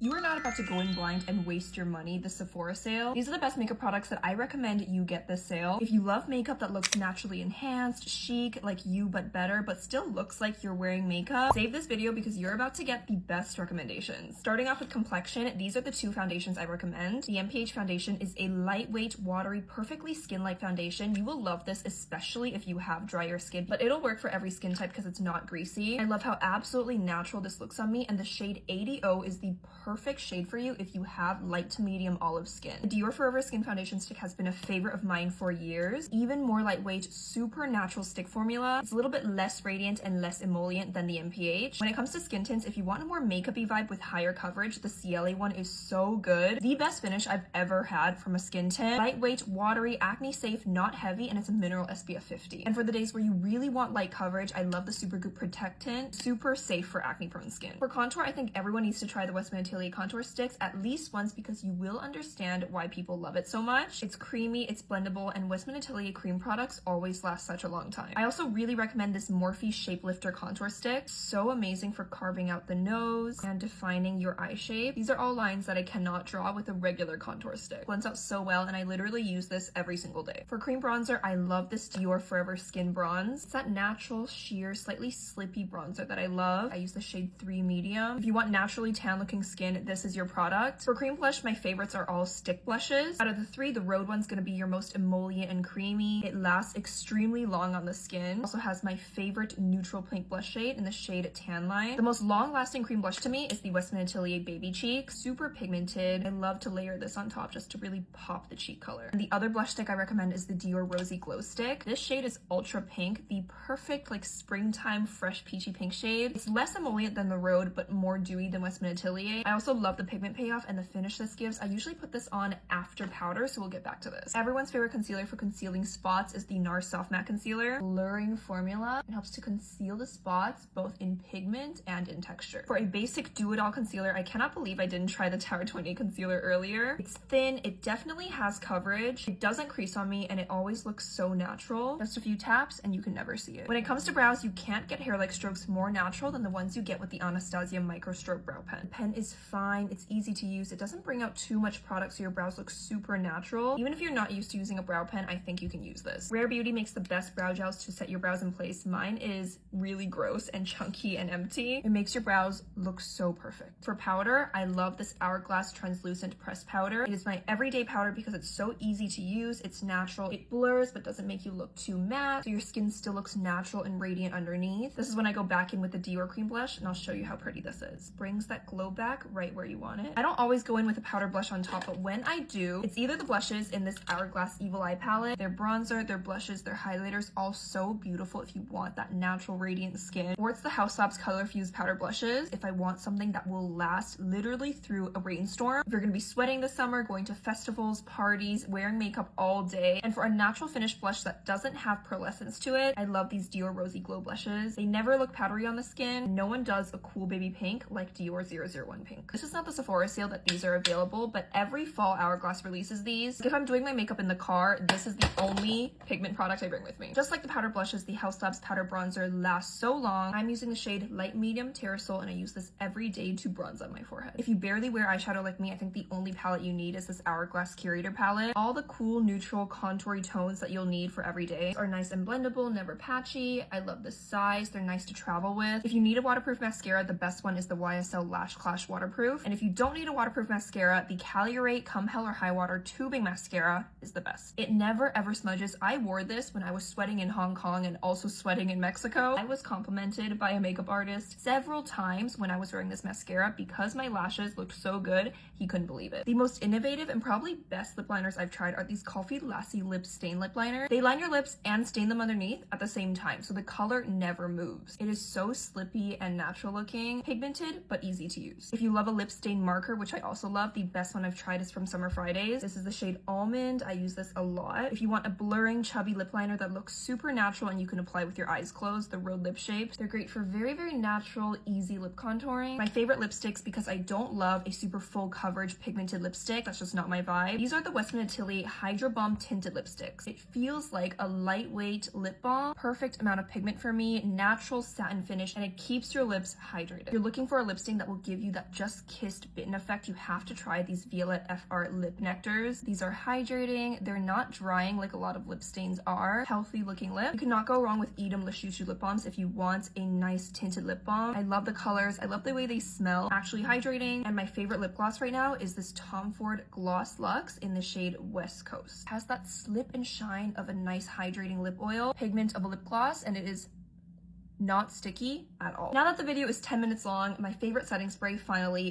You are not about to go in blind and waste your money. The Sephora sale. These are the best makeup products that I recommend you get this sale. If you love makeup that looks naturally enhanced, chic, like you but better, but still looks like you're wearing makeup, save this video because you're about to get the best recommendations. Starting off with complexion, these are the two foundations I recommend. The MPH foundation is a lightweight, watery, perfectly skin-like foundation. You will love this, especially if you have drier skin, but it'll work for every skin type because it's not greasy. I love how absolutely natural this looks on me, and the shade 80O is the perfect shade for you if you have light to medium olive skin. The Dior Forever Skin Foundation Stick has been a favorite of mine for years. Even more lightweight, super natural stick formula. It's a little bit less radiant and less emollient than the MPH. When it comes to skin tints, if you want a more makeup-y vibe with higher coverage, the CLA one is so good. The best finish I've ever had from a skin tint. Lightweight, watery, acne safe, not heavy, and it's a mineral SPF 50. And for the days where you really want light coverage, I love the Supergoop Protect Tint. Super safe for acne-prone skin. For contour, I think everyone needs to try the Westman Atelier contour sticks at least once because you will understand why people love it so much. It's creamy, it's blendable, and Westman Atelier cream products always last such a long time. I also really recommend this Morphe Shapelifter contour stick. So amazing for carving out the nose and defining your eye shape. These are all lines that I cannot draw with a regular contour stick. Blends out so well, and I literally use this every single day. For cream bronzer, I love this Dior Forever Skin Bronze. It's that natural, sheer, slightly slippy bronzer that I love. I use the shade 3 medium. If you want naturally tan looking skin, this is your product. For cream blush, my favorites are all stick blushes. Out of the three, the Rhode one's gonna be your most emollient and creamy. It lasts extremely long on the skin. Also has my favorite neutral pink blush shade in the shade Tan Line. The most long lasting cream blush to me is the Westman Atelier Baby Cheek. Super pigmented. I love to layer this on top just to really pop the cheek color. And the other blush stick I recommend is the Dior Rosy Glow Stick. This shade is ultra pink, the perfect like springtime fresh peachy pink shade. It's less emollient than the Rhode, but more dewy than Westman Atelier. I also love the pigment payoff and the finish this gives. I usually put this on after powder, so we'll get back to this. Everyone's favorite concealer for concealing spots is the NARS Soft Matte Concealer. Blurring formula. It helps to conceal the spots both in pigment and in texture. For a basic do-it-all concealer, I cannot believe I didn't try the Tower 20 concealer earlier. It's thin, it definitely has coverage, it doesn't crease on me, and it always looks so natural. Just a few taps and you can never see it. When it comes to brows, you can't get hair-like strokes more natural than the ones you get with the Anastasia Micro Stroke Brow Pen. The pen is fine, it's easy to use, it doesn't bring out too much product so your brows look super natural. Even if you're not used to using a brow pen, I think you can use this. Rare Beauty makes the best brow gels to set your brows in place. Mine is really gross and chunky and empty. It makes your brows look so perfect. For powder, I love this Hourglass Translucent Pressed Powder. It is my everyday powder because it's so easy to use, it's natural, it blurs but doesn't make you look too matte, so your skin still looks natural and radiant underneath. This is when I go back in with the Dior Cream Blush, and I'll show you how pretty this is. Brings that glow back right where you want it. I don't always go in with a powder blush on top, but when I do, it's either the blushes in this Hourglass Evil Eye palette, their bronzer, their blushes, their highlighters, all so beautiful if you want that natural radiant skin, or it's the House Labs Color Fuse powder blushes if I want something that will last literally through a rainstorm. If you're gonna be sweating this summer, going to festivals, parties, wearing makeup all day, and for a natural finish blush that doesn't have pearlescence to it, I love these Dior Rosy Glow blushes. They never look powdery on the skin. No one does a cool baby pink like Dior 001 Pink. This is not the Sephora sale that these are available, but every fall Hourglass releases these. If I'm doing my makeup in the car, this is the only pigment product I bring with me. Just like the powder blushes, the House Labs powder bronzer lasts so long. I'm using the shade Light Medium Terrasol, and I use this every day to bronze up my forehead. If you barely wear eyeshadow like me, I think the only palette you need is this Hourglass Curator palette. All the cool, neutral, contoury tones that you'll need for every day are nice and blendable, never patchy. I love the size. They're nice to travel with. If you need a waterproof mascara, the best one is the YSL Lash Clash Waterproof. And if you don't need a waterproof mascara, the Caliorate Come Hell or High Water Tubing Mascara is the best. It never ever smudges. I wore this when I was sweating in Hong Kong and also sweating in Mexico. I was complimented by a makeup artist several times when I was wearing this mascara because my lashes looked so good, he couldn't believe it. The most innovative and probably best lip liners I've tried are these Coffee Lassie Lip Stain Lip Liner. They line your lips and stain them underneath at the same time, so the color never moves. It is so slippy and natural looking, pigmented, but easy to use. If you love a lip stain marker, which I also love, the best one I've tried is from Summer Fridays. This is the shade Almond. I use this a lot. If you want a blurring, chubby lip liner that looks super natural and you can apply with your eyes closed, the Rhode Lip Shape. They're great for very, very natural, easy lip contouring. My favorite lipsticks, because I don't love a super full coverage pigmented lipstick, that's just not my vibe. These are the Westman Atelier Hydro Balm Tinted Lipsticks. It feels like a lightweight lip balm, perfect amount of pigment for me, natural satin finish, and it keeps your lips hydrated. If you're looking for a lip stain that will give you that just kiss kissed bitten effect, you have to try these Violet FR lip nectars. These are hydrating, they're not drying like a lot of lip stains are. Healthy looking lip. You cannot go wrong with Edam Lashushu lip balms if you want a nice tinted lip balm. I love the colors, I love the way they smell. Actually hydrating. And my favorite lip gloss right now is this Tom Ford Gloss Luxe in the shade West Coast. It has that slip and shine of a nice hydrating lip oil, pigment of a lip gloss, and it is not sticky at all. Now that the video is 10 minutes long, my favorite setting spray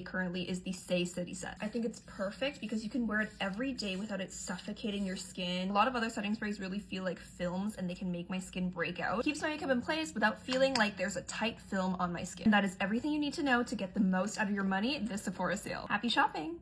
currently is the Stay City set. I think it's perfect because you can wear it every day without it suffocating your skin. A lot of other setting sprays really feel like films and they can make my skin break out. Keeps my makeup in place without feeling like there's a tight film on my skin. And that is everything you need to know to get the most out of your money this Sephora sale. Happy shopping!